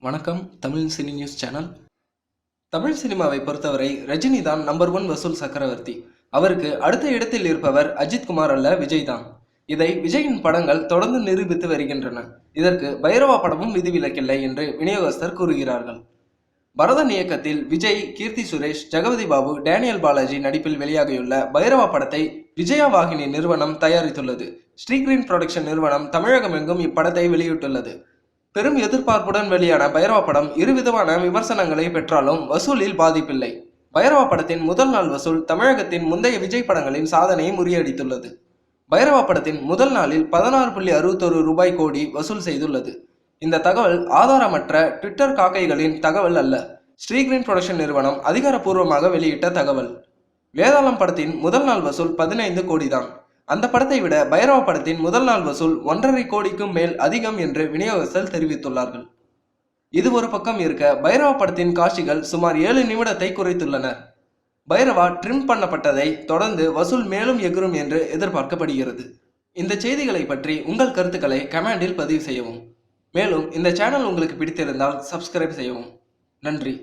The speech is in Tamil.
வணக்கம். Tamil cine news channel. Tamil சினிமாவை பொறுத்தவரை ரஜினி தான் நம்பர் 1 வசூல் சக்கரவர்த்தி. அவருக்கு அடுத்த இடத்தில் இருப்பவர் அஜித் குமார் அல்ல, விஜய் தான். இதை விஜயின் படங்கள் தொடர்ந்து நிரூபித்து வருகின்றன. இதற்கு பைரவா படமும் விதிவிலக்கில்லை என்று விநியோகஸ்தர் கூறுகிறார்கள். பரதன் இயக்கத்தில் விஜய், கீர்த்தி சுரேஷ், ஜெகபதி பாபு, டேனியல் பாலாஜி நடிப்பில் வெளியாகியுள்ள பைரவா படத்தை விஜயா வாகினி நிறுவனம் தயாரித்துள்ளது. ஸ்ரீகிரீன் புரொடக்ஷன் நிறுவனம் தமிழகமெங்கும் இப்படத்தை வெளியிட்டுள்ளது. பெரும் எதிர்பார்ப்புடன் வெளியான பைரவா படம் இருவிதமான விமர்சனங்களை பெற்றாலும் வசூலில் பாதிப்பில்லை. பைரவா படத்தின் முதல் நாள் வசூல் தமிழகத்தின் முந்தைய விஜய் படங்களின் சாதனையை முறியடித்துள்ளது. பைரவா படத்தின் முதல் நாளில் 16.61 ரூபாய் கோடி வசூல் செய்துள்ளது. இந்த தகவல் ஆதாரமற்ற ட்விட்டர் காக்கைகளின் தகவல் அல்ல. ஸ்ரீகிரீன் புரொடக்ஷன் நிறுவனம் அதிகாரப்பூர்வமாக வெளியிட்ட தகவல். வேதாளம் படத்தின் முதல் நாள் வசூல் 15 கோடி தான். அந்த படத்தை விட பைரவா படத்தின் முதல் நாள் வசூல் 1.5 கோடிக்கும் மேல் அதிகம் என்று விநியோகஸ்தர் தெரிவித்துள்ளார்கள். இது ஒரு பக்கம் இருக்க, பைரவா படத்தின் காட்சிகள் சுமார் 7 நிமிடத்தை குறைத்துள்ளனர். பைரவா ட்ரிம் பண்ணப்பட்டதை தொடர்ந்து வசூல் மேலும் எகிரும் என்று எதிர்பார்க்கப்படுகிறது. இந்த செய்திகளை பற்றி உங்கள் கருத்துக்களை கமெண்டில் பதிவு செய்யவும். மேலும் இந்த சேனல் உங்களுக்கு பிடித்திருந்தால் சப்ஸ்கிரைப் செய்யவும். நன்றி.